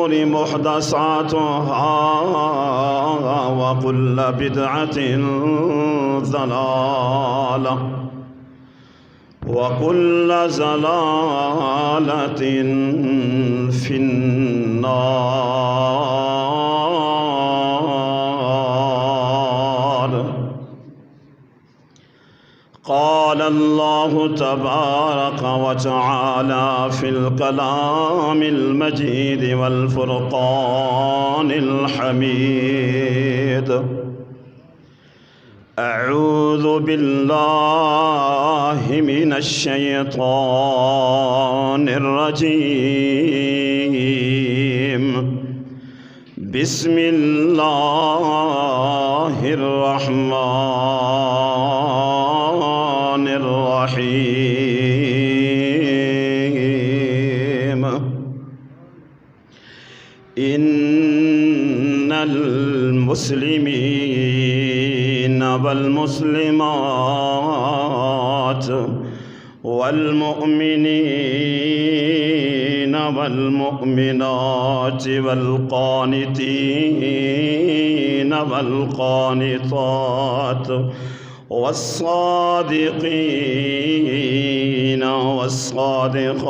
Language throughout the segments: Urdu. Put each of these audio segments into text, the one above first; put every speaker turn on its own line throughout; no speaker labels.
الأمور محدثاتها وكل بدعة ضلالة وكل ضلالة في النار. قال الله تبارك وتعالى في الكلام المجيد والفرقان الحميد: أعوذ بالله من الشيطان الرجيم. بسم الله الرحمن الرحيم. إن المسلمين والمسلمات والمؤمنين والمؤمنات والقانتين والقانطات والصادقين والصادقات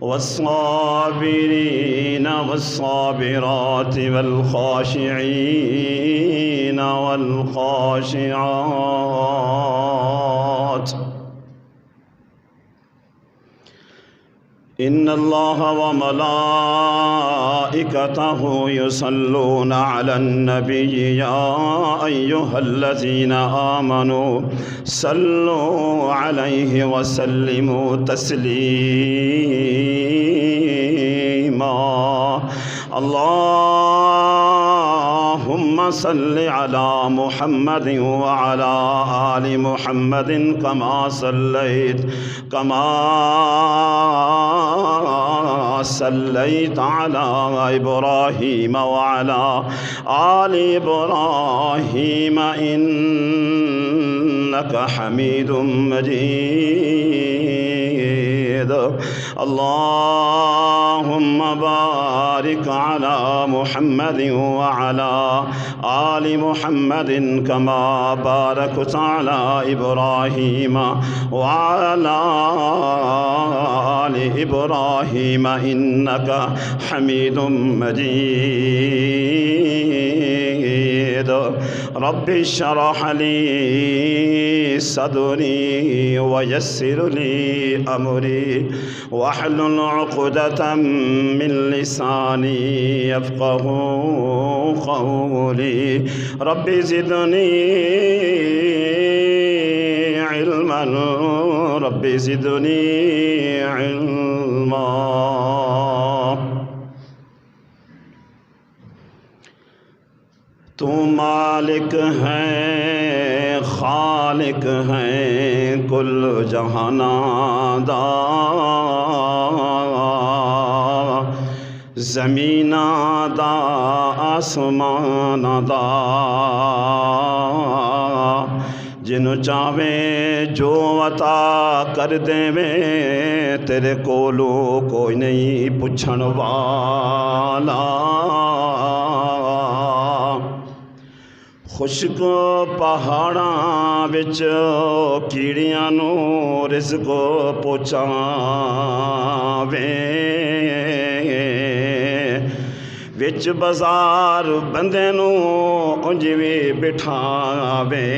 والصابرين والصابرات والخاشعين والخاشعات. إن الله وملائكته يصلون على النبي يا أيها الذين آمنوا صلوا عليه وسلموا تسليما. اللهم صل على محمد وعلى آل محمد كما صليت على إبراهيم وعلى آل إبراهيم إنك حميد مجيد. اللهم بارك على محمد وعلى آل محمد كما باركت على إبراهيم وعلى آل إبراهيم إنك حميد مجيد. رب اشرح لي صدري ويسر لي أمري واحلل عقدة من لساني يفقه قولي. رب زدني علما رب زدني علما. تو مالک ہے خالق ہے کل جہاں دا، زمین دا آسمان دا، جنوں چاہوے جو عطا کر دیویں، تیرے کولو کوئی نہیں پچھن والا. خشک پہاڑاں وچ کیڑیاں نو رزق پہنچاویں، وچ بازار بندے نو اونج وی بٹھاویں،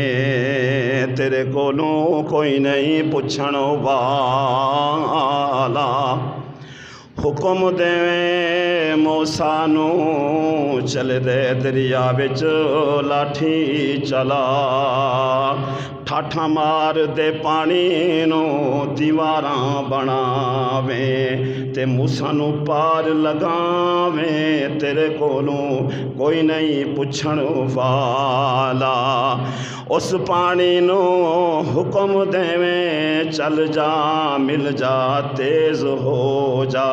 تیرے کولوں کوئی نہیں پچھن والا. حکم دے موسیٰ نو چل دے دریا وچ لاٹھی چلا، ٹھاٹھا مار دے پانی نو دیواراں بناویں، تے موسیٰ نو پار لگاویں، تیرے کولوں کوئی نہیں پچھن والا. اس پانی نو حکم دیویں چل جا مل جا تیز ہو جا،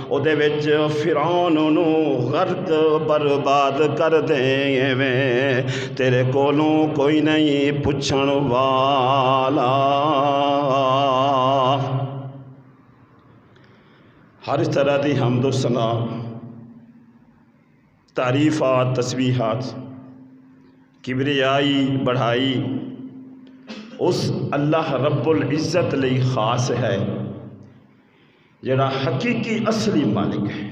او دے وچ فرعون نو غرق برباد کر دیویں، تیرے کولوں کوئی نہیں پچھن والا. ہر طرح دی حمد و ثنا، تعریفات، تسبیحات، کبریائی، بڑھائی اس اللہ رب العزت لئی خاص ہے جڑا حقیقی اصلی مالک ہے۔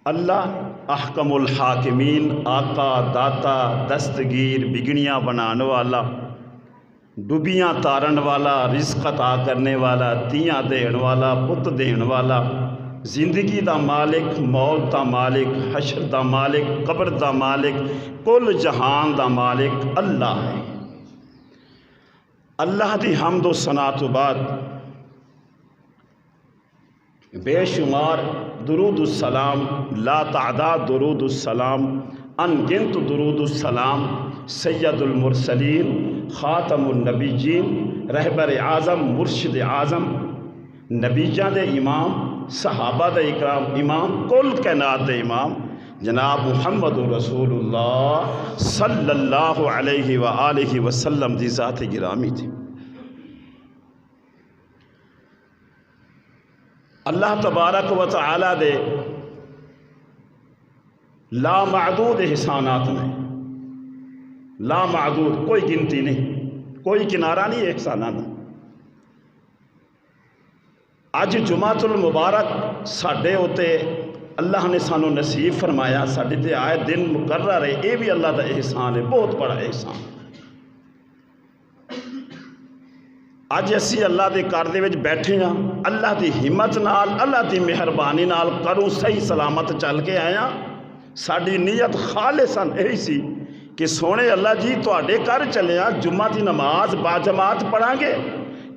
اللہ احکم الحاکمین، آقا، داتا، دستگیر، بگڑیاں بنان والا، ڈوبیاں تارن والا، رزق عطا کرنے والا، تیاں دین والا، پت دین والا، زندگی دا مالک، موت دا مالک، حشر دا مالک، قبر دا مالک، کل جہان دا مالک اللہ ہے۔ اللہ دی حمد و ثنا تو بعد بے شمار درود السلام، لا تعداد درود السلام، انگنت درود السلام سید المرسلین، خاتم النبیین، رہبر اعظم، مرشد اعظم، نبیاں دے امام، صحابہ دے اکرام امام، کل کائنات دے امام جناب محمد رسول اللہ صلی اللہ علیہ وآلہ وسلم دی ذات گرامی تھی۔ اللہ تبارک و تعالی دے لامعدود احسانات میں، لامعدود، کوئی گنتی نہیں، کوئی کنارہ نہیں احسانات۔ اج جمعۃ المبارک ساڈے ہوتے اللہ نے سانو نصیب فرمایا، ساڈے تے آئے دن مقرر ہے، یہ بھی اللہ دا احسان ہے، بہت بڑا احسان۔ اج اسی اللہ دے گھر دے وچ بیٹھے ہاں، اللہ دی ہمت نال، اللہ دی مہربانی نال کروں صحیح سلامت چل کے آیا۔ ساڈی نیت خالصاً یہی سی کہ سونے اللہ جی تواڈے گھر چلے ہاں، جمعہ دی نماز باجماعت پڑھاں گے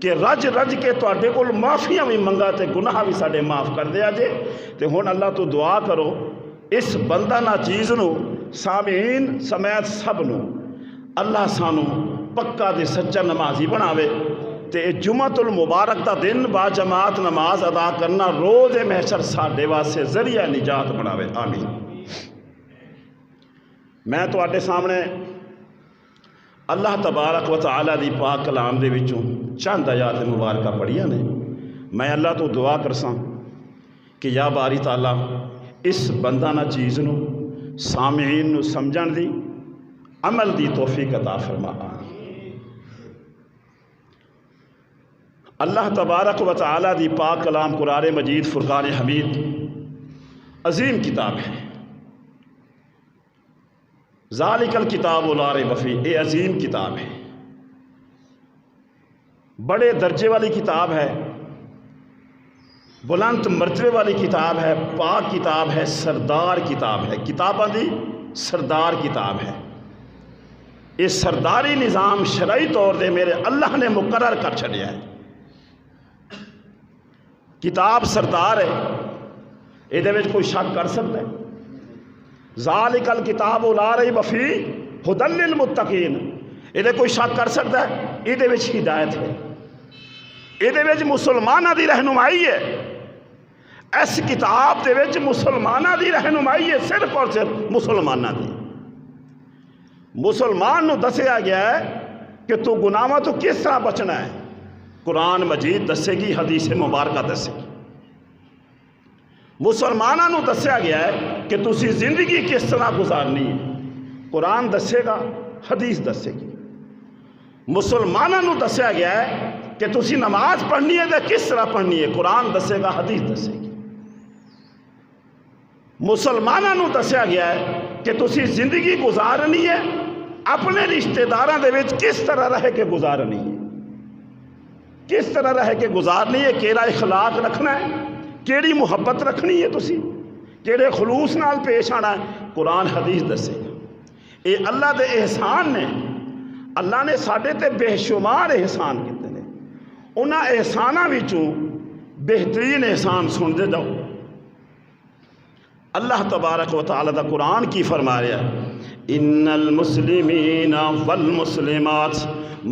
کہ رج رج کے تواڈے کول معافیاں بھی منگا تے گناہ بھی ساڈے معاف کر دیا جے۔ تے ہن اللہ تو دعا کرو اس بندہ نا چیز نو، سامعین سمیت سب نو اللہ سانو پکا دے سچا نمازی بناوے تے جمعۃ المبارک دا دن با جماعت نماز ادا کرنا روز محشر ساڈے واسطے ذریعہ نجات بناوے، آمین۔ میں تواڈے سامنے اللہ تبارک و تعالی دی پاک کلام دے وچوں چند آیات مبارکہ پڑھیاں نے۔ میں اللہ تو دعا کرساں کہ یا باری تعالی اس بندہ نا چیز نو، سامعین نو سمجھن دی، عمل دی توفیق عطا فرما، آمین۔ اللہ تبارک و تعالی دی پاک کلام قرآن مجید فرقان حمید عظیم کتاب ہے۔ ذالک الکتاب لا ریب فیہ، یہ عظیم کتاب ہے، بڑے درجے والی کتاب ہے، بلند مرتبے والی کتاب ہے، پاک کتاب ہے، سردار کتاب ہے، کتاباں دی سردار کتاب ہے۔ یہ سرداری نظام شرعی طور دے میرے اللہ نے مقرر کر چھڑیا ہے۔ کتاب سردار ہے، یہ کوئی شک کر سکتا ہے؟ ذالک الکتاب لا ریب فیہ ھدی للمتقین، یہ کوئی شک کر سکتا ہے؟ یہ ہدایت ہے، یہ مسلمانوں دی رہنمائی ہے۔ اس کتاب دے وچ مسلمانوں دی رہنمائی ہے، صرف اور صرف مسلمانوں دی۔ مسلمان نو دسیا گیا ہے کہ تو گناہاں تو کس طرح بچنا ہے، قرآن مجید دسے گی، حدیث مبارکہ دسے گی۔ مسلمانوں نو دسیا گیا ہے کہ تسی زندگی کس طرح گزارنی ہے، قرآن دسے گا، حدیث دسے گی۔ مسلمانوں نو دسیا گیا ہے کہ تسی نماز پڑھنی ہے تو کس طرح پڑھنی ہے، قرآن دسے گا، حدیث دسے گی۔ مسلمانوں نو دسیا گیا ہے کہ تسی زندگی گزارنی ہے، اپنے رشتہ داراں دے وچ کس طرح رہ کے گزارنی ہے، کس طرح رہ کے گزارنی ہے، کیڑا اخلاق رکھنا ہے، کیڑی محبت رکھنی ہے، تسی کیڑے خلوص نال پیش آنا ہے، قرآن حدیث دسے گا۔ یہ اللہ دے احسان نے، اللہ نے ساڈے تے بے شمار احسان کیتے نے، انہاں احساناں وچوں بہترین احسان سن دے جاؤ۔ اللہ تبارک و تعالی دا قرآن کی فرما رہا ہے، ان المسلمین والمسلمات،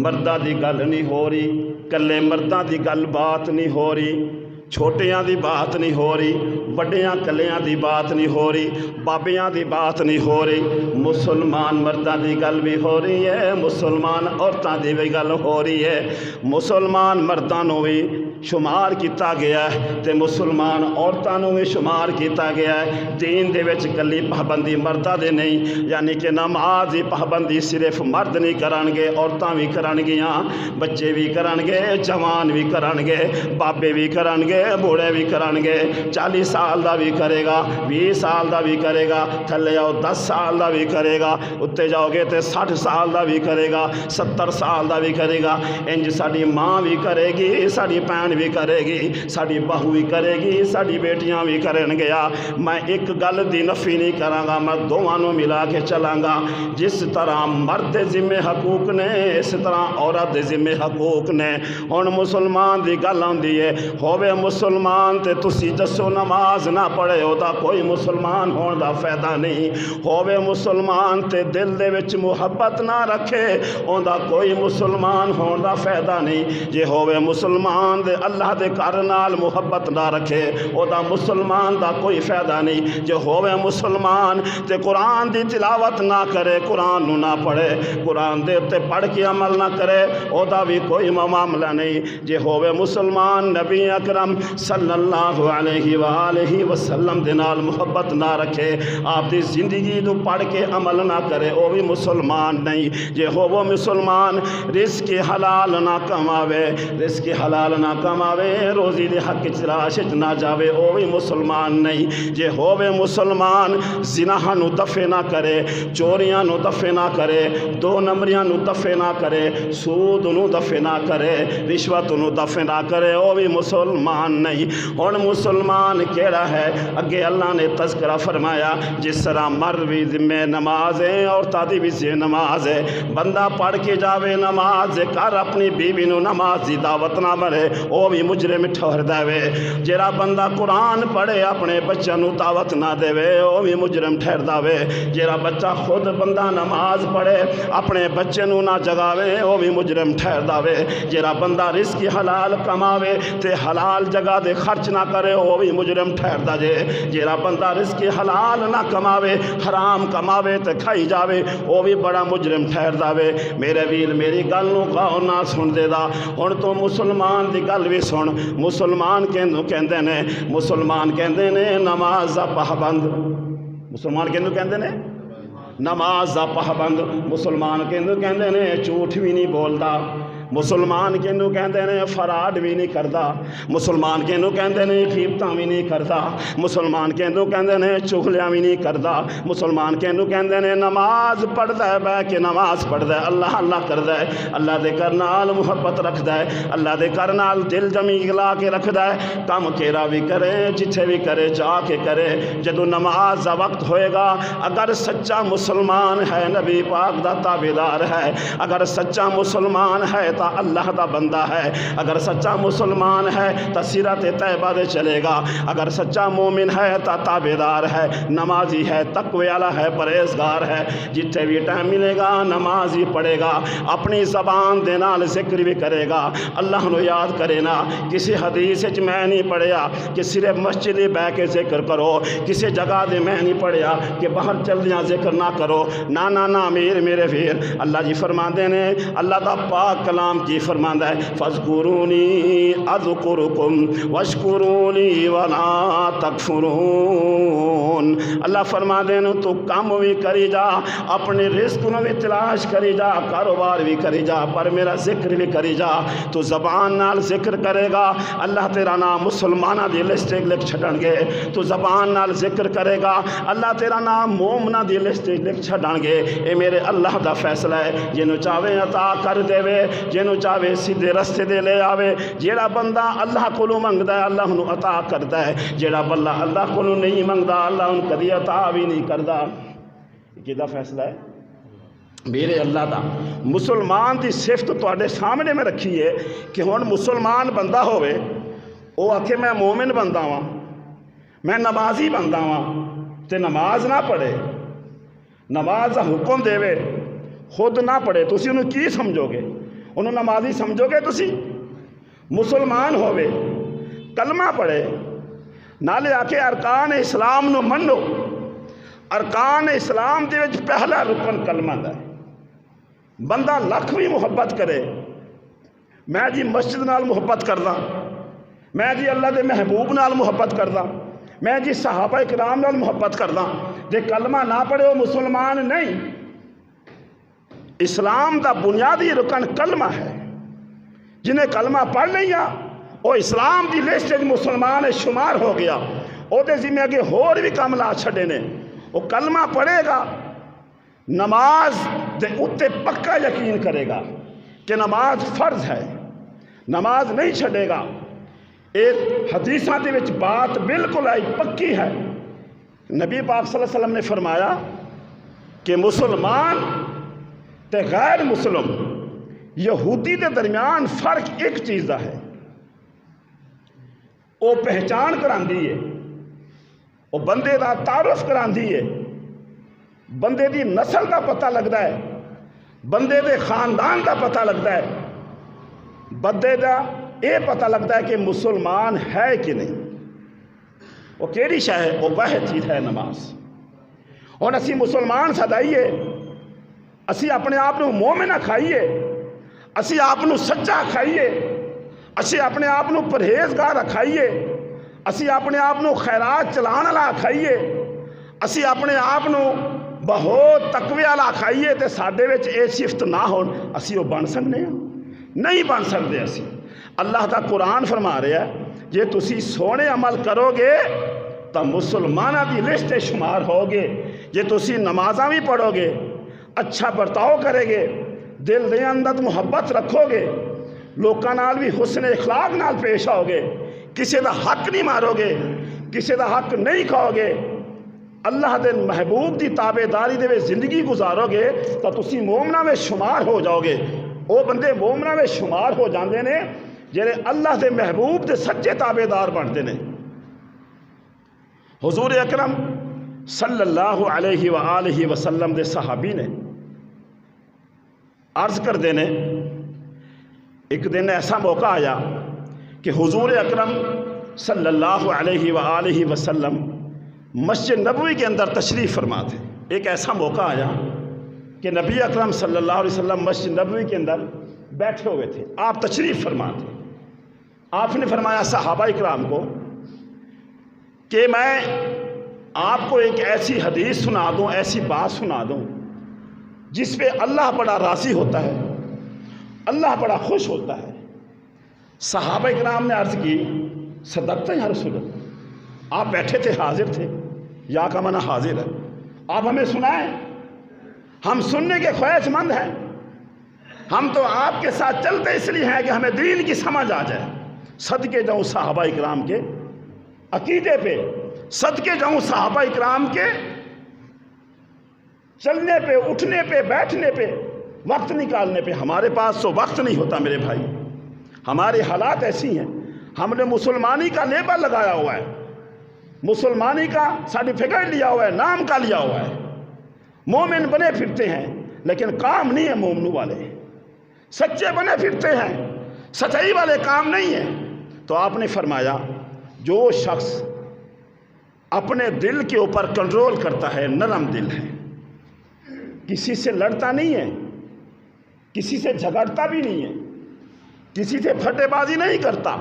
مردہ دی گل نہیں ہو رہی، کلے مردہ دی گل بات نہیں ہو رہی، چھوٹیاں دی بات نہیں ہو رہی، وڈیاں کلیاں دی بات نہیں ہو رہی، بابیاں دی بات نہیں ہو رہی، مسلمان مرداں دی گل بھی ہو رہی ہے، مسلمان عورتاں دی بھی گل ہو رہی ہے، مسلمان مرداں نو بھی شمار کیتا گیا ہے تے مسلمان عورتوں نوں بھی شمار کیتا گیا ہے۔ دین دے وچ کلی پابندی مرداں دے نہیں، یعنی کہ نماز دی پابندی صرف مرد نہیں کرن گے، عورتاں بھی کرن گیاں، بچے بھی کرن گے، جوان بھی کرن گے، بابے بھی کرن گے، بوڑھے بھی کرن گے، 40 سال دا بھی کرے گا، 20 سال دا بھی کرے گا، تھلے آؤ 10 سال دا بھی کرے گا، اتنے جاؤ گے تے 60 سال دا بھی کرے گا، 70 سال دا بھی کرے گا۔ انج ساڈی ماں بھی کرے گی، ساڈی بہن بھی کرے گی، ساڈی بہو بھی کرے گی، ساڈی بیٹیاں بھی کرن گیا۔ میں ایک گل دی نفی نہیں کراں گا، میں دونوں نوں ملا کے چلاں گا۔ جس طرح مرد دے ذمے حقوق نے اس طرح عورت دے ذمے حقوق نے۔ ہن مسلمان دی گل آندی ہے، ہووے مسلمان تے تسی دسو نماز نہ پڑھے او دا کوئی مسلمان ہون دا فائدہ نہیں۔ ہووے مسلمان تے دل دے وچ محبت نہ رکھے اون دا کوئی مسلمان ہون دا فائدہ نہیں۔ جے ہووے مسلمان دے اللہ دے گھر نال محبت نہ رکھے او دا مسلمان دا کوئی فائدہ نہیں۔ جے ہووے مسلمان تے قرآن دی تلاوت نہ کرے، قرآن نو نہ پڑھے، قرآن دے تے پڑھ کے عمل نہ کرے او دا بھی کوئی معاملہ نہیں۔ جے ہووے مسلمان نبی اکرم صلی اللہ علیہ وآلہ وسلم دے نال محبت نہ رکھے، آپ دی زندگی نو پڑھ کے عمل نہ کرے او بھی مسلمان نہیں۔ جے ہو وہ مسلمان رزق حلال نہ کماوے، رزق حلال نہ کماوے، روزی دے حق تلاش نہ جاوے او بھی مسلمان نہیں۔ جے ہووے مسلمان زنا نو دفع نہ کرے، چوریاں نو دفع نہ کرے، 2 نمبریاں نو دفع نہ کرے، سود نو دفع نہ کرے، رشوت نو دفع نہ کرے او بھی مسلمان نہیں۔ ہن مسلمان کیڑا ہے؟ اگے اللہ نے تذکرہ فرمایا جس طرح مرد بھی ذمہ نماز ہے، عورتاں دی بھی ذمہ نماز ہے۔ بندہ پڑھ کے جاوے نماز کر، اپنی بیوی نو نماز دی دعوت نہ مرے او بھی مجرم ٹھہر دے۔ جڑا بندہ قرآن پڑھے اپنے بچوں نو دعوت نہ دے او بھی مجرم ٹھہر دے۔ جڑا بچہ خود بندہ نماز پڑھے اپنے بچے نو نہ جگاوے او بھی مجرم ٹھہر دے۔ جڑا بندہ رزق حلال کماوے تے حلال جگہ دے خرچ نہ کرے او بھی مجرم ٹھہر دے۔ جڑا بندہ رزق حلال نہ کماوے، حرام کماوے تے کھائی جاوے او بھی بڑا مجرم ٹھہر دے۔ میرے ویر میری گل نو غور نہ سن دے دا، ہن تو مسلمان دی گل بھی سن۔ مسلمان کینو کہندے نے؟ مسلمان کہندے نے نماز دا پابند۔ مسلمان کینو کہندے نے؟ نماز دا پابند۔ مسلمان کینو کہندے نے جھوٹ بھی نہیں بولدا۔ مسلمان کینو کہندے نے فراڈ بھی نہیں کردا۔ مسلمان کینو کہندے نے غیبتاں بھی نہیں کردا۔ مسلمان کینو کہندے نے چغلیاں بھی نہیں کردا۔ مسلمان کینو کہندے نے نماز پڑھدا ہے، بیٹھ کے نماز پڑھدا ہے، اللہ اللہ کردا ہے، اللہ دے گھر نال محبت رکھدا ہے، اللہ دے گھر نال دل جمی لا کے رکھدا ہے، کم کیرا بھی کرے، جتھے بھی کرے جا کے کرے۔ جدو نماز دا وقت ہوئے گا، اگر سچا مسلمان ہے، نبی پاک دا تابعدار ہے، اگر سچا مسلمان ہے تا اللہ دا بندہ ہے، اگر سچا مسلمان ہے تا سیرت طیبہ دے چلے گا، اگر سچا مومن ہے تا تابعدار ہے، نمازی ہے، تقوی والا ہے، پرہیزگار ہے، جتھے بھی ٹائم ملے گا نماز ہی پڑھے گا، اپنی زبان دے نال ذکر بھی کرے گا، اللہ نو یاد کرے نا۔ کسی حدیث وچ میں نہیں پڑھیا کہ صرف مسجد بہ کے ذکر کرو، کسی جگہ دے میں نہیں پڑھیا کہ باہر چلدیاں ذکر نہ کرو، نا نا نا میرے پھر اللہ جی فرماندے نے، اللہ دا پاک کلام کی فرماندا ہے فَاذْكُرُونِي أَذْكُرُكُمْ وَاشْكُرُونِي وَلَا تَكْفُرُونَ۔ اللہ فرماندے نے تو کام بھی کری جا، اپنے رزق نو بھی تلاش کری جا، کاروبار بھی کری جا، پر میرا ذکر بھی کری جا۔ تو زبان نال ذکر کرے گا، اللہ تیرا نام مسلمانہ دی لسٹ لکھ چھڈن گے۔ تو زبان نال ذکر کرے گا، اللہ تیرا نام مومنہ دی لسٹ لکھ چھڈن گے۔ اے میرے اللہ دا فیصلہ ہے، جنوں چاہے عطا کر دے، جنوں چاہے سیدھے رستے دے لے آوے۔ جیڑا بندہ اللہ کولوں منگدا ہے اللہ انہوں عطا کردا ہے، جیڑا بندہ اللہ کولوں نہیں منگدا اللہ ان کدی عطا بھی نہیں کردا۔ کیدا فیصلہ ہے؟ میرے اللہ دا۔ مسلمان دی صفت تواڈے سامنے میں رکھی ہے کہ ہن مسلمان بندہ ہوئے او آکھے میں مومن بندہ ہاں، میں نمازی بندہ ہاں، تے نماز نہ پڑھے، نماز دا حکم دے خود نہ پڑھے، تسی انہوں کی سمجھو گے؟ انہوں نمازی سمجھو گے تسی؟ مسلمان ہوئے کلمہ پڑھے نالے آکے ارکان اسلام نو منو، ارکان اسلام دے وچ پہلا رکن کلمہ دا ہے۔ بندہ لکھ بھی محبت کرے، میں جی مسجد نال محبت کردا، میں جی اللہ دے محبوب نال محبت کردا، میں جی صحابہ کرام نال محبت کردا، جے کلمہ نہ پڑھے وہ مسلمان نہیں۔ اسلام دا بنیادی رکن کلمہ ہے، جنہیں کلمہ پڑھ لیا وہ اسلام دی لسٹ مسلمان شمار ہو گیا، وہ دے ذمہ اگے ہور بھی کام لا چھڑے نے۔ وہ کلمہ پڑھے گا، نماز دے اتے پکا یقین کرے گا کہ نماز فرض ہے، نماز نہیں چھڑے گا۔ ایک حدیثاں دے وچ بات بالکل آئی پکی ہے، نبی پاک صلی اللہ علیہ وسلم نے فرمایا کہ مسلمان تے غیر مسلم یہودی دے درمیان فرق ایک چیز دا ہے، وہ پہچان کراندی ہے، وہ بندے دا تعارف کراندی ہے، بندے دی نسل دا پتہ لگتا ہے، بندے دے خاندان دا پتہ لگتا ہے، بندے دا یہ پتہ لگتا ہے کہ مسلمان ہے کہ نہیں۔ وہ کیڑی شے ہے؟ وہ واحد چیز ہے نماز۔ اور اسی مسلمان سدائیے، اسی اپنے آپ کو مومن کھائیے، اسی آپ کو سچا کھائیے، اسی اپنے آپ کو پرہیزگار کھائیے، اسی اپنے آپ کو خیرات چلان والا کھائیے، اسی اپنے آپ کو بہت تقوی والا کھائیے، تے ساڈے وچ اے صفت نہ ہون اسی وہ بن سکتے ہیں؟ نہیں بن سکتے۔ اسی اللہ دا قرآن فرما رہا ہے جے تسی سونے عمل کرو گے تو مسلمانہ دی لسٹ شمار ہوگے، جے تسی نمازاں بھی پڑھو گے، اچھا برتاؤ کرے گے، دل دے اندر محبت رکھو گے، لوکاں نال بھی حسن اخلاق نال پیش آؤ گے، کسی دا حق نہیں مارو گے، کسی دا حق نہیں کھاؤ گے، اللہ دے محبوب دی تابعداری دے زندگی گزارو گے تو تسی مومنہ میں شمار ہو جاؤ گے۔ وہ بندے مومنہ میں شمار ہو جاندے نے جڑے اللہ دے محبوب دے سچے تابعدار بنتے ہیں۔ حضور اکرم صلی اللہ علیہ وآلہ وسلم دے صحابی نے عرض کر دینے، ایک دن ایسا موقع آیا کہ حضور اکرم صلی اللہ علیہ وآلہ وسلم مسجد نبوی کے اندر تشریف فرما تھے۔ ایک ایسا موقع آیا کہ نبی اکرم صلی اللہ علیہ وسلم مسجد نبوی کے اندر بیٹھے ہوئے تھے، آپ تشریف فرما تھے۔ آپ نے فرمایا صحابہ اکرام کو کہ میں آپ کو ایک ایسی حدیث سنا دوں، ایسی بات سنا دوں جس پہ اللہ بڑا راضی ہوتا ہے، اللہ بڑا خوش ہوتا ہے۔ صحابہ اکرام نے عرض کی صدقت یا رسول اللہ، آپ بیٹھے تھے، حاضر تھے، یا کا معنی حاضر ہے، آپ ہمیں سنائیں، ہم سننے کے خواہش مند ہیں، ہم تو آپ کے ساتھ چلتے اس لیے ہیں کہ ہمیں دین کی سمجھ آ جائے۔ صدقے جاؤں صحابہ اکرام کے عقیدے پہ، صدقے جاؤں صحابہ اکرام کے چلنے پہ، اٹھنے پہ، بیٹھنے پہ، وقت نکالنے پہ۔ ہمارے پاس تو وقت نہیں ہوتا میرے بھائی، ہماری حالات ایسی ہیں، ہم نے مسلمانی کا لیبل لگایا ہوا ہے، مسلمانی کا سرٹیفکیٹ لیا ہوا ہے، نام کا لیا ہوا ہے، مومن بنے پھرتے ہیں لیکن کام نہیں ہے مومنوں والے، سچے بنے پھرتے ہیں، سچائی والے کام نہیں ہیں۔ تو آپ نے فرمایا جو شخص اپنے دل کے اوپر کنٹرول کرتا ہے، نرم دل ہے، کسی سے لڑتا نہیں ہے، کسی سے جھگڑتا بھی نہیں ہے، کسی سے پھٹے بازی نہیں کرتا،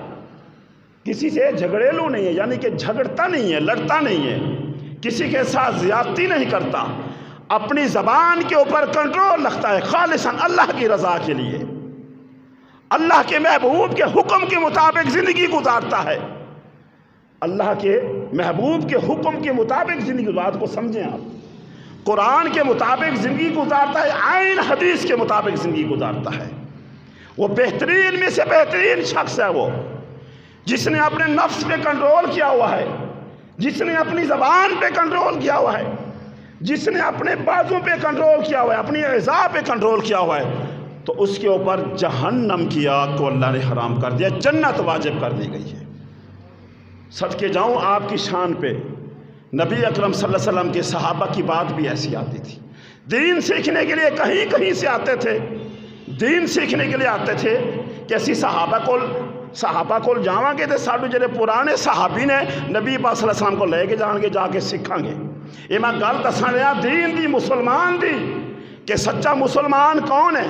کسی سے جھگڑیلو نہیں ہے، یعنی کہ جھگڑتا نہیں ہے، لڑتا نہیں ہے، کسی کے ساتھ زیادتی نہیں کرتا، اپنی زبان کے اوپر کنٹرول رکھتا ہے، خالصاً اللہ کی رضا کے لیے، اللہ کے محبوب کے حکم کے مطابق زندگی گزارتا ہے، اللہ کے محبوب کے حکم کے مطابق زندگی، بات کو سمجھیں آپ، قرآن کے مطابق زندگی گزارتا ہے، عین حدیث کے مطابق زندگی گزارتا ہے۔ وہ بہترین میں سے بہترین شخص ہے، وہ جس نے اپنے نفس پہ کنٹرول کیا ہوا ہے، جس نے اپنی زبان پہ کنٹرول کیا ہوا ہے، جس نے اپنے بازوں پہ کنٹرول کیا ہوا ہے، اپنی اعضاء پہ کنٹرول کیا ہوا ہے، تو اس کے اوپر جہنم کی آگ کو اللہ نے حرام کر دیا، جنت واجب کر دی گئی ہے۔ صدقے جاؤں آپ کی شان پہ، نبی اکرم صلی اللہ علیہ وسلم کے صحابہ کی بات بھی ایسی آتی تھی، دین سیکھنے کے لیے کہیں کہیں سے آتے تھے، دین سیکھنے کے لیے آتے تھے کہ اسی صحابہ کو جاواں گے تے ساڈے جڑے پرانے صحابی نے نبی پاک صلی اللہ علیہ وسلم کو لے کے جان گے، جا کے سکھاں گے۔ یہ میں گل دساں رہا دین دی، مسلمان دی، کہ سچا مسلمان کون ہے،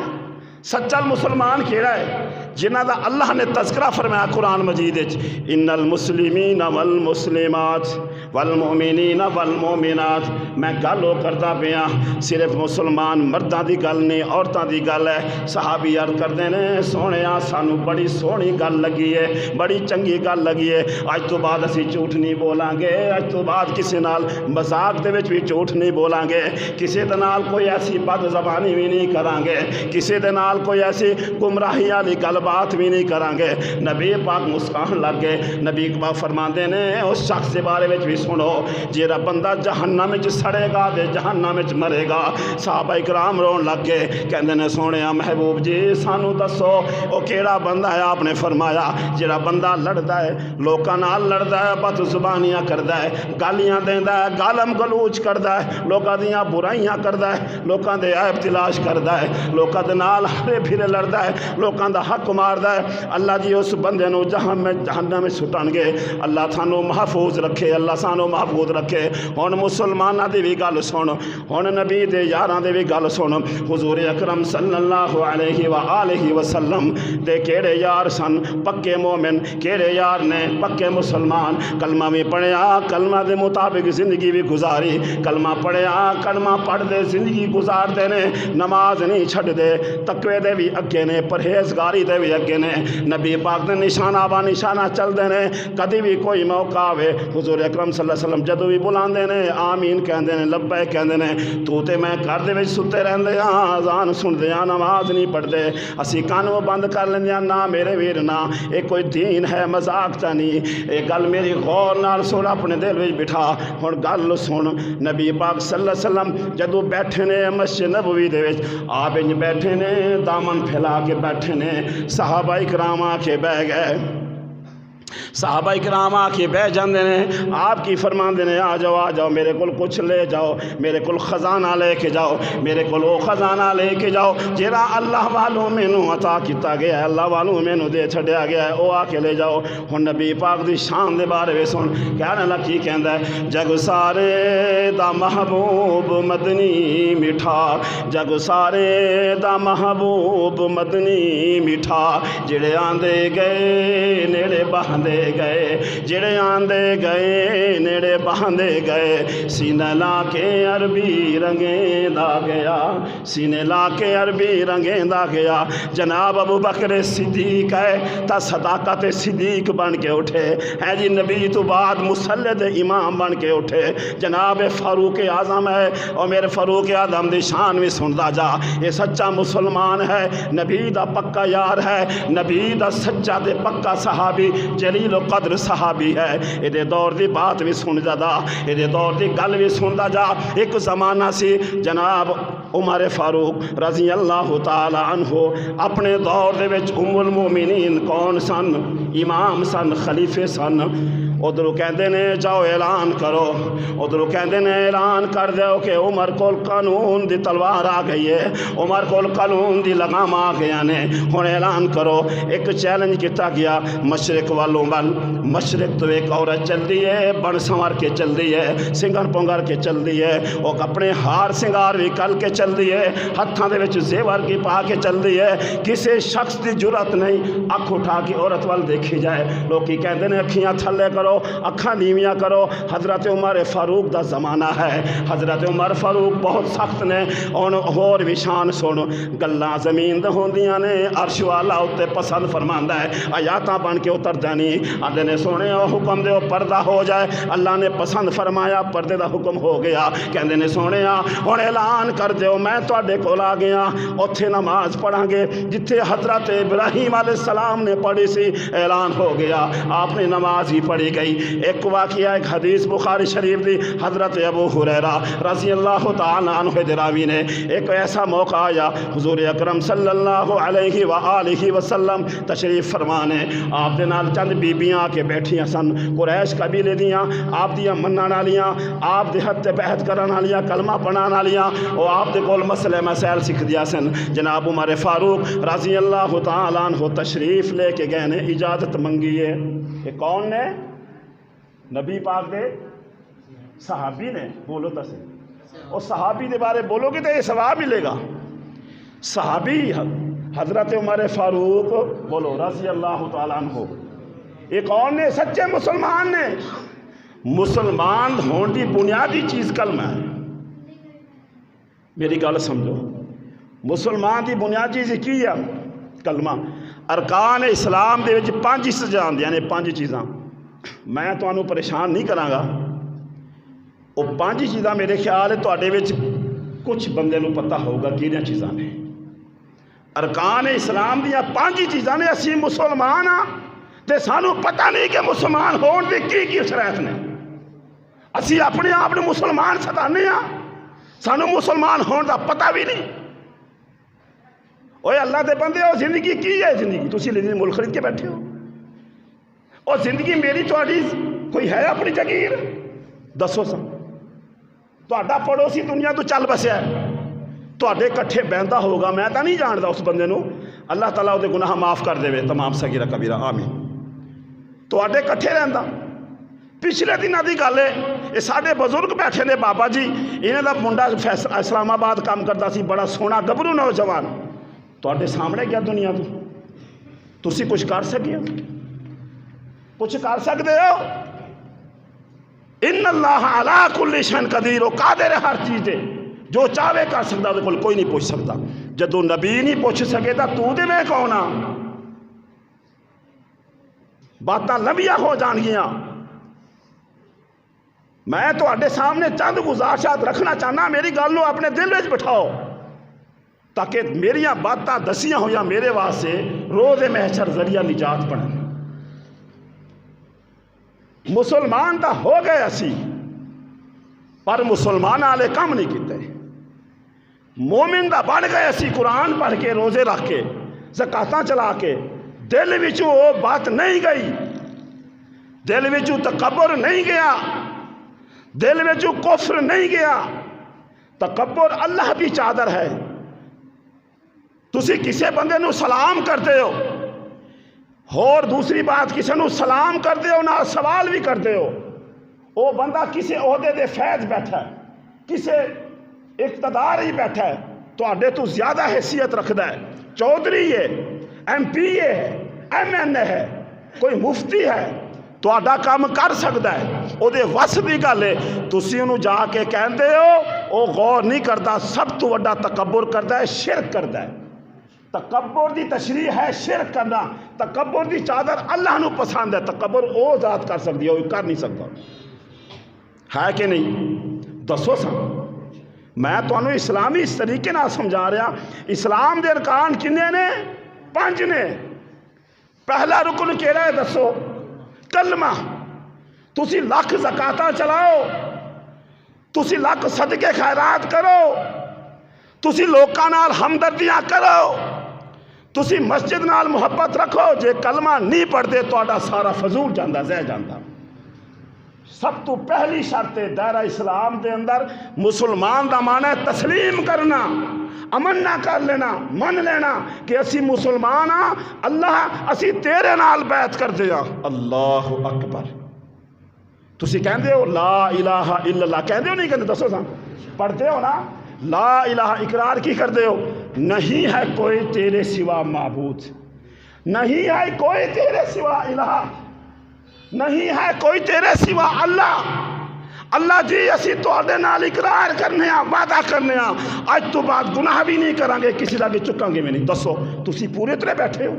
سچا مسلمان کیڑا ہے، جنہ دا اللہ نے تذکرہ فرمایا قرآن مجید وچ ان المسلمین والمسلمات والمؤمنین والمؤمنات. میں گل وہ کرتا پیا صرف مسلمان مرداں دی گل نہیں عورتاں دی گل ہے. صحابی عرض کرتے ہیں سونیا سانو بڑی سونی گل لگی ہے, بڑی چنگی گل لگی ہے. اج تو بعد اسی جھوٹ نہیں بولاں گے, اج تو بعد کسی نال مذاق دے وچ بھی جھوٹ نہیں بولاں گے, کسی دے نال کوئی ایسی بد زبانی بھی نہیں کران گے, کسی دے نال کوئی ایسی گمراہی والی گل بات بھی نہیں کران گے. نبی پاک مسکان لگ گئے. نبی پاک فرماندے نے اس شخص دے بارے وچ بھی سنو جیڑا بندہ جہنم وچ سڑے گا تے جہنم وچ مرے گا. صحابہ اکرام رون لگ گئے, کہندے نے سونیا محبوب جی سانو دسو او کیڑا بندہ ہے. آپ نے فرمایا جیڑا بندہ لڑدا ہے, لوکاں نال لڑدا ہے, بد زبانیاں کردا ہے, گالیاں دیندا ہے, گالم گلوچ کردا ہے, لوکاں دیاں برائیاں کردا ہے, لوکاں دے عیب تلاش کردا ہے, لوکاں دے نال ہرے پھرے لڑدا ہے, لوکاں دا حق ماردا ہے. اللہ جی اس بندے نو جہنم میں سٹن گے. اللہ سانو محفوظ رکھے, اللہ سانو محفوظ رکھے. ہن مسلماناں دی بھی گل سن, ہن نبی دے یاراں دے بھی گل سن. حضور اکرم صلی اللہ علیہ وآلہ وسلم دے کیڑے یار سن پکے مومن, کیڑے یار نے پکے مسلمان. کلمہ بھی پڑھیا, کلمہ دے مطابق زندگی بھی گزاری, کلمہ پڑھیا, کلمہ پڑھ دے زندگی گزار دے نے, نماز نہیں چھڈ دے, تقوی دے بھی اگے نے, پرہیزگاری دے بھی اگے نے. نبی پاک دے نشانہ با نشانہ چل دے نے. کدی بھی کوئی موقع آوے حضور اکرم صلی اللہ علیہ وسلم جدو بھی بلاندے نے آمین کہندے نے, لبیک کہندے نے. تو تے میں گھر دے وچ ستے رہندے ہاں, اذان سندے ہاں, نماز نہیں پڑھدے, اسی کان بند کر لیندے ہاں. نہ میرے ویر نہ اے کوئی دین ہے, مذاق تا نہیں. اے گل میری غور نال سن, اپنے دل وچ بٹھا. ہن گل سن, نبی پاک صلی اللہ علیہ وسلم جدو بیٹھے نے مسجد نبوی دے وچ, آپ انج بیٹھے نے, دامن پھیلا کے بیٹھے نے. صحابہ اکرام آ کے بہ گئے, صحابہ اکرام آ کے بہ جاندے نے. آپ کی فرماندے نے آ جاؤ میرے کول کچھ لے جاؤ, میرے کول خزانہ لے کے جاؤ, میرے کول وہ خزانہ لے کے جاؤ جیڑا اللہ والوں مینوں عطا کیتا گیا ہے, اللہ والوں مینوں دے چھڈیا گیا ہے, وہ آ کے لے جاؤ. ہن نبی پاک دی شان دے بارے وچ سن کہنے لگا کی کہندا ہے, جگ سارے دا محبوب مدنی میٹھا, جگ سارے دا محبوب مدنی میٹھا. جڑے آندے گئے نیڑے بہندے گئے, جڑے آندے گئے نیڑے بہندے گئے. سینہ لا کے عربی رنگیندا گیا, سینے لا کے عربی رنگیندا گیا. جناب ابو بکر صدیق ہے تا صداقت صدیق بن کے اٹھے ہے جی, نبی تو بعد مسلط امام بن کے اٹھے. جناب فاروق اعظم ہے, اور میرے فاروق اعظم دی شان بھی سندا جا. یہ سچا مسلمان ہے, نبی دا پکا یار ہے, نبی دا سچا تے پکا صحابی, جلیل و قدر صحابی ہے. یہ دور دی بات بھی سن جا, یہ دور دی گل بھی سندا جا. ایک زمانہ سی جناب عمر فاروق رضی اللہ تعالی عنہ, اپنے دور دے وچ ام المومنین کون سن؟ امام سن, خلیفے سن. ادھروں کہندے نے جاؤ اعلان کرو, ادھروں کہندے نے اعلان کر دیو کہ عمر کول قانون دی تلوار آ گئی ہے, عمر کول قانون دی لگام آ گیا نے. ہن اعلان کرو. ایک چیلنج کیتا گیا مشرق والوں ول, مشرق تو ایک عورت چل دی ہے, بن سنور کے چل دی ہے, سنگر پونگر کے چل دی ہے, وہ اپنے ہار سنگار بھی کر کے چل دی ہے, ہتھاں دے وچ زیور کی پا کے چل دی ہے. کسی شخص دی جرأت نہیں اکھ اٹھا کے عورت وال دیکھی جائے. لوکی کہندے نے اکھیاں تھلے کرو, اکھاں نیویاں کرو. حضرت عمر فاروق دا زمانہ ہے, حضرت عمر فاروق بہت سخت نے. اور بھی شان سن, گلاں زمین دے ہوندیاں نے, عرش والا اتے پسند فرماندا ہے, آیاتاں بن کے اتر دینی. آندے نے سونے حکم دے پردہ ہو جائے, اللہ نے پسند فرمایا, پردے دا حکم ہو گیا. کہندے نے سونے ہن اعلان کر دیو میں تواڈے کول آ گیا, اوتھے نماز پڑھاں گے جتھے حضرت ابراہیم علیہ السلام نے پڑھی سی. اعلان ہو گیا, آپ نے نماز ہی پڑھی گئی. ایک واقعہ, ایک حدیث بخاری شریف دی, حضرت ابو ہریرہ رضی اللہ تعالی عنہ دراوی نے, ایک ایسا موقع آیا حضور اکرم صلی اللہ علیہ وآلہ وسلم تشریف فرمانے. آپ دے نال چند بیبیاں آ کے بیٹھیاں سن, قریش قبیلے دیاں, آپ دیاں منن والیاں, آپ دے ہتھ تے بیعت کرن والیاں, کلمہ پڑھان والیاں, او آپ دے کول مسئلے مسائل سکھ دیا سن. جناب عمر فاروق رضی اللہ تعالی عنہ تشریف لے کے گئے نے, اجازت منگی ہے. یہ کون نے؟ نبی پاک دے صحابی نے. بولو تو صحیح, اور صحابی دے بارے بولو گے تو یہ ثواب ملے گا. صحابی حضرت عمر فاروق بولو رضی اللہ تعالیٰ عنہ، ایک اور نے سچے مسلمان نے، مسلمان ہون دی بنیادی چیز کلمہ ہے. میری گل سمجھو، مسلمان دی بنیادی چیز کی ہے؟ کلمہ. ارکان اسلام دے وچ 5 چیزاں آندیاں نے، 5 چیزاں. میں تانوں پریشان نہیں کراں گا، وہ 5 چیزاں میرے خیال ہے تواڈے وچ کچھ بندے نوں پتہ ہوگا کہڑیاں چیزاں نے. ارکان اسلام دیاں 5 چیزاں نے. اسی مسلمان ہاں تے سانوں پتہ نہیں کہ مسلمان ہون دی کی شرائط نے. اسی اپنے آپ نے مسلمان ستانے ہاں، سانوں مسلمان ہون دا پتہ بھی نہیں. اوے اللہ دے بندے، وہ زندگی کی ہے؟ زندگی تسی ملک خرید کے بیٹھے ہو. اور زندگی میری تہاڈی کوئی ہے اپنی جگیر؟ دسو سا. تہاڈا پڑوسی دنیا تو چل بسیا ہے، تہاڈے کٹھے بہندا ہوگا، میں تو نہیں جاندا اس بندے نو، اللہ تعالیٰ وہ گناہ معاف کر دے تمام صغیرہ کبیرہ آمین. تہاڈے کٹھے رہندا. پچھلے دنوں کی گل ہے، یہ سارے بزرگ بیٹھے نے بابا جی، انہوں کا منڈا اسلام آباد کام کرتا سی، بڑا سونا گبرو نوجوان، تہاڈے سامنے گیا دنیا تو تسی کچھ کر سکے؟ کچھ کر سکتے ہو؟ ان اللہ علی کل شیء قدیر، وہ قادر ہے ہر چیز ہے، جو چاہے کر سکتا، وہ کوئی نہیں پوچھ سکتا. جدو نبی نہیں پوچھ سکے تو دے میں کون آ؟ باتاں لمبیاں ہو جان گیاں. میں تہاڈے سامنے چند گزارشات رکھنا چاہنا، میری گل نو اپنے دل وچ بٹھاؤ تاکہ میریاں باتاں دسیاں ہویاں میرے واسطے روز محشر ذریعہ نجات بنن. مسلمان تو ہو گئے اسی، پر مسلمان والے کام نہیں کیتے. مومن دا بن گئے اسی، قرآن پڑھ کے، روزے رکھ کے، زکاتاں چلا کے، دل وچوں وہ بات نہیں گئی، دل وچوں تکبر نہیں گیا، دل وچوں کفر نہیں گیا. تکبر اللہ کی چادر ہے. تسی کسے بندے نو سلام کرتے ہو، اور دوسری بات کسی نو سلام کرتے ہو نہ سوال بھی کرتے ہو، وہ بندہ کسی عہدے دے فیض بیٹھا ہے، کسی اقتدار ہی بیٹھا ہے، تہاڈے تو زیادہ حیثیت رکھدا ہے. چودھری ہے، ایم پی ہے، ایم این اے ہے، کوئی مفتی ہے، تہاڈا کام کر سکتا ہے، وہ دے وس دی گل ہے. تسی انہوں جا کے کہندے ہو، وہ غور نہیں کرتا، سب تو وڈا تکبر کرتا ہے، شرک کرتا ہے. تکبر دی تشریح ہے شرک کرنا. تکبر دی چادر اللہ نو پسند ہے. تکبر او ذات کر سکتی ہے، وہ کر نہیں سکتا. ہے کہ نہیں؟ دسو سا. میں تمہیں اسلامی اس طریقے نہ سمجھا رہا. اسلام دے ارکان کنے نے؟ 5 نے. پہلا رکن کیڑا ہے دسو؟ کلمہ. تسی لاکھ زکاتاں چلاؤ، تسی لاکھ صدقے خیرات کرو، تسی لوکاں نال ہمدردیاں کرو، تسی مسجد نال محبت رکھو. جے کلمہ نہیں پڑھتے تہاڈا سارا فضول جاندہ، ضائع جاندہ. سب تو پہلی شرط ہے دائرہ اسلام دے اندر مسلمان دا معنی ہے تسلیم کرنا، امن نہ کر لینا، من لینا کہ اسی مسلمان ہاں، اللہ اسی تیرے نال بیعت کر دیا. اللہ اکبر. تسی کہندے ہو لا الہ الا اللہ، کہندے ہو نہیں کہندے؟ دسو سا. پڑھتے ہو نا لا الہ، اقرار کی کرتے ہو؟ نہیں ہے کوئی تیرے سوا معبود، نہیں ہے کوئی تیرے سوا الہ، نہیں ہے کوئی تیرے سوا اللہ. اللہ جی اسی تواڈے نال اقرار کرنے ہاں، وعدہ کرنے ہاں، اج تو بعد گناہ بھی نہیں کریں گے، کسی لگے چکاں گے بھی نہیں. دسو تسی پورے طرح بیٹھے ہو؟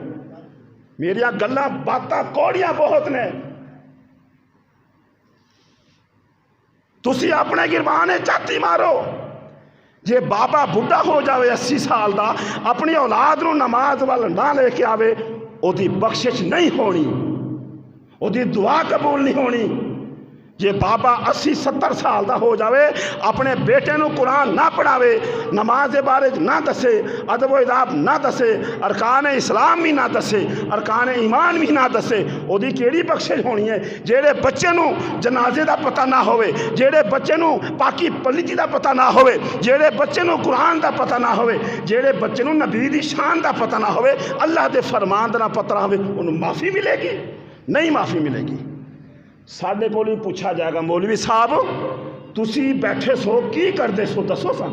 میریاں گلاں باتاں کوڑیاں بہت نے. تسی اپنے گربانے چاتی مارو. جے بابا بڑھا ہو جاوے 80 سال دا، اپنی اولاد نو نماز وال نہ لے کے آوے، او دی بخشش نہیں ہونی، او دی دعا قبول نہیں ہونی. جے بابا 80-70 سال دا ہو جاوے، اپنے بیٹے نو قرآن نہ پڑھاوے، نماز بارے نہ دسے، ادب و اداب نہ دسے، ارکان اسلام بھی نہ دسے، ارکان ایمان بھی نہ دسے، او دی کیڑی بخشش ہونی ہے؟ جیڑے بچے نو جنازے دا پتہ نہ ہوئے، جیڑے بچے نو پاکی پلیتی دا پتہ نہ ہوئے، جیڑے بچے نو قرآن دا پتہ نہ ہوئے، جیڑے بچے نو نبی دی شان دا پتہ نہ ہوئے، اللہ دے فرمان دا پتہ نہ ہوئے، انہوں معافی ملے گی؟ نہیں معافی ملے گی. ساڈے کول بھی پوچھا جائے گا مولوی صاحب تسی بیٹھے سو کی کرتے سو؟ دسو سا.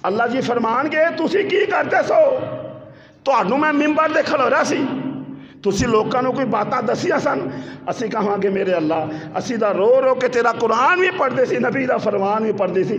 اللہ جی فرمان گے تسی کی کرتے سو؟ ਤੁਹਾਨੂੰ ਮੈਂ ਮਿੰਬਰ ਦੇ ਖਲੋਰਾ ਸੀ, ਤੁਸੀਂ ਲੋਕਾਂ ਨੂੰ ਕੋਈ ਬਾਤਾਂ ਦਸੀਆਂ ਸਨ, ਅਸੀਂ ਕਹਾਂਗੇ ਮੇਰੇ ਅੱਲਾ ਅਸੀਂ ਤਾਂ ਰੋ ਰੋ ਕੇ ਤੇਰਾ ਕੁਰਾਨ ਵੀ ਪੜ੍ਹਦੇ ਸੀ, ਨਬੀ ਦਾ ਫਰਮਾਨ ਵੀ ਪੜ੍ਹਦੇ ਸੀ,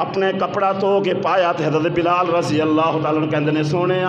اپنے کپڑا دھو کے پایا تے حضرت بلال رضی اللہ تعالیٰ عنہ کہندے نے سونے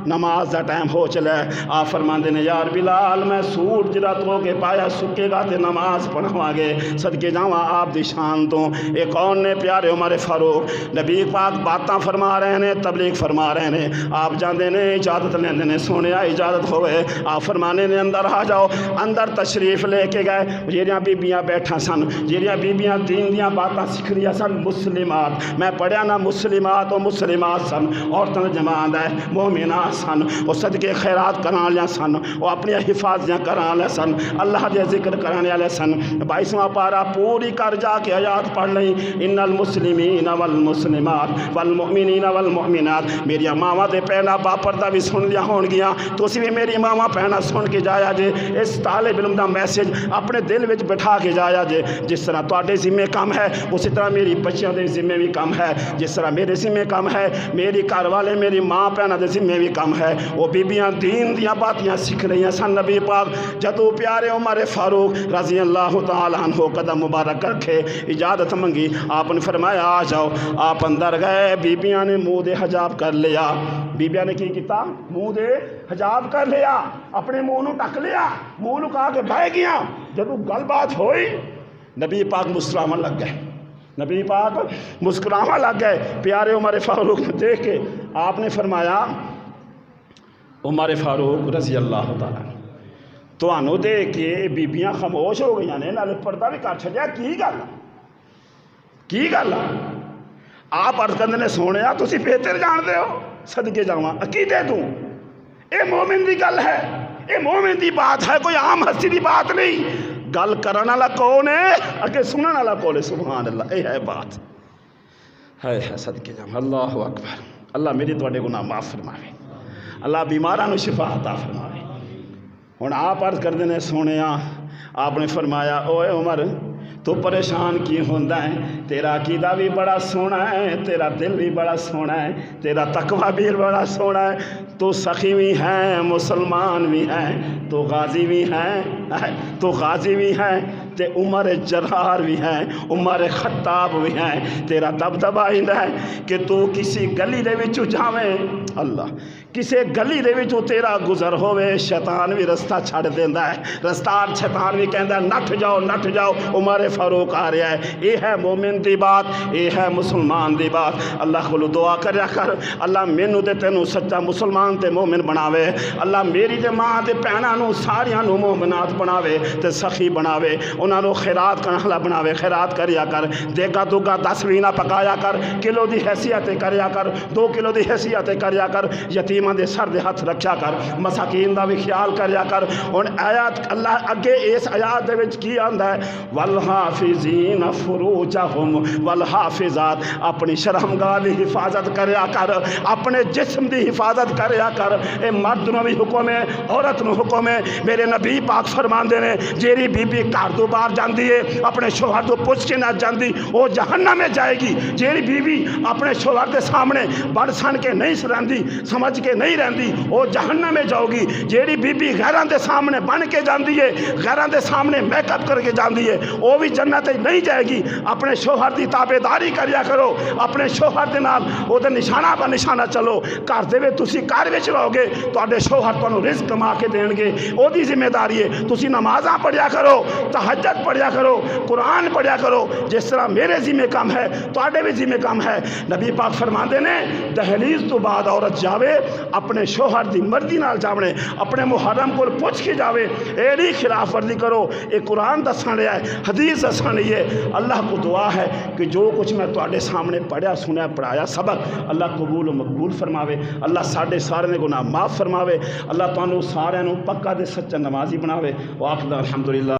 نماز دا ٹائم ہو چلا ہے۔ آپ فرماندے نے یار بلال میں سوٹ جڑا دھو کے پایا سکے گا تے نماز پڑھواں گے، صدقے جاواں آپ دی شان تو۔ ایک کون نے پیارے عمر فاروق نبی پاک باتاں فرما رہے ہیں، تبلیغ فرما رہے ہیں، آپ جاندے نے اجازت لیندے نے، سونے اجازت ہوئے، آپ فرمانے نے اندر آ جاؤ۔ اندر تشریف لے کے گئے، جہاں بیبیاں بیٹھا سن، جہاں بیبیاں دین دیاں باتاں سکھ رہی سن، مسلمات، میں پڑھیا نا مسلمات و مسلمات سن، عورتوں جماعت ہے مومنات سن، وہ صدقے خیرات کران والے سن، وہ اپنی حفاظتیاں کران والے سن، اللہ دے ذکر کرنے والے سن۔ 22واں پارہ پوری کر جا کے آیات پڑھ لیں، ان المسلمین والمسلمات والمؤمنین والمؤمنات۔ میری ماواں دے پہنا باپردہ بھی سن لیا ہون گیا، تو اسی بھی میری ماواں پہنا سن کے جایا جے، اس طالب علم دا میسج اپنے دل وچ بٹھا کے جایا جے۔ جس طرح تواڈے ذمے کم ہے اسی طرح میری بچیاں دے ذمے بھی کم ہے، جس طرح میرے ذمے کم ہے میری گھر والے میری ماں بہناں دے ذمے بھی کم ہے۔ وہ بیبیاں دین دیاں باتیاں سکھ رہی سن۔ نبی پاک جدو پیارے عمر فاروق رضی اللہ تعالیٰ عنہ قدم مبارک رکھے اجازت منگی، آپ نے فرمایا آ جاؤ۔ آپ اندر گئے، بیبیاں نے منہ دے حجاب کر لیا۔ بیبیاں نے کی کیتا؟ منہ دے حجاب کر لیا، اپنے منہ نو ٹک لیا، منہ لکا کے بہ گیا۔ جدو گل بات ہوئی نبی پاک مسکراون لگ گئے، نبی پاک مسکراون لگ گئے۔ پیارے عمر فاروق نے دیکھ کے آپ نے فرمایا عمر فاروق رضی اللہ تعالیٰ تانوں دیکھ کے بیبیاں خاموش ہو گئی نے، نالے پردہ بھی کر چھڈیا، کی گل کی گل؟ آپ عرض کردے نے سونے تسی بہتر جانتے ہو، صدقے جاواں عقیدے تو اے مومن دی گل ہے، اے مومن دی بات ہے، کوئی عام ہستی دی بات نہیں۔ گل کرن والا کون ہے؟ اگے سنن والا کون ہے؟ سبحان اللہ، اے ہے بات، ہے صدقے جاواں۔ اللہ اکبر۔ اللہ میری تواڈے گناہ معاف فرماوے، اللہ بیماراں نو شفا عطا فرماوے۔ ہن آپ عرض کردے نے سونے آپ نے فرمایا اوے عمر تو پریشان کی ہوندا ہے، تیرا عقیدہ بھی بڑا سونا ہے، تیرا دل بھی بڑا سونا ہے، تیرا تقوی بھی بڑا سونا ہے، تو سخی بھی ہے، مسلمان بھی ہے، تو غازی بھی ہے، تے عمر جرار بھی ہیں، عمر خطاب بھی ہیں۔ تیرا دبدبا ہیندا ہے کہ تو کسی گلی دے وچوں جاویں، اللہ کسی گلی دے وچوں تیرا گزر ہوئے، شیطان بھی رستہ چھڑ دیندا ہے، رستار شیطان بھی کہندا نٹھ جاؤ، عمر فاروق آ رہا ہے۔ یہ ہے مومن دی بات، یہ ہے مسلمان دی بات۔ اللہ کو دعا کریا کر، اللہ مینوں تے تینوں سچا مسلمان تے مومن بناوے، اللہ میری تے ماں تے بہناں نوں ساریاں نوں مومنات بناوے تے سخی بناوے، انہاں نوں خیرات کرن والا بناوے۔ خیرات کریا کر، دیگا دوگا 10 بھی نہ پکایا کر، کلو دی حیثیت کریا کر، 2 کلو دی حیثیت کریا کر، یتیماں دے سر دے ہاتھ رکھیا کر، مساکین دا بھی خیال کریا کر۔ ہن آیات اللہ اگے اس آیات دے وچ کی آندا ہے والحافظین فروجہم والحافظات، اپنی شرمگاہ دی حفاظت کریا کر، اپنے جسم دی حفاظت کریا کر۔ اے مرد نوں بھی حکم ہے، عورت نوں حکم ہے۔ میرے نبی پاک فرماندے نے جیڑی بی بی گھر تو باہر جاندی ہے اپنے شوہر تو پوچھ کے نہ جاندی وہ جہنم میں جائے گی۔ جیڑی بیوی اپنے شوہر کے سامنے بڑھ سن کے نہیں رہندی، سمجھ کے نہیں رہندی، وہ جہنم میں جاؤ گی۔ جیڑی بیوی غیراں دے سامنے بن کے جاندی ہے، غیراں دے سامنے میک اپ کر کے جاندی ہے، وہ بھی جنت نہیں جائے گی۔ اپنے شوہر دی تابعداری کریا کرو، اپنے شوہر دے نال او دے نشانہ بہ نشانہ چلو۔ گھر دے وچ تسی گھر وچ رہو گے، تواڈے شوہر تانوں رزق کما کے دین گے، او دی ذمہ داری ہے۔ تسی نمازاں پڑھیا کرو، تہجد پڑھیا کرو، قرآن پڑھیا کرو، جس طرح میرے ذمہ کام ہے تواڈے بھی ذمہ کام ہے۔ نبی پاک فرماندے نے دہلیز تو بعد عورت جاوے اپنے شوہر دی مرضی نال جاوے، اپنے محرم کو پوچھ کے جاوے، اے نہیں خلاف ورزی کرو۔ اے قرآن دسن رہا ہے، حدیث دسن رہی ہے۔ اللہ کو دعا ہے کہ جو کچھ میں تواڈے سامنے پڑھیا سنیا پڑھایا سبق اللہ قبول و مقبول فرماوے، اللہ ساڈے سارے نے گناہ معاف فرماوے، اللہ تانوں سارے نوں پکا تے سچا نمازی بناوے۔ واقعہ الحمدللہ۔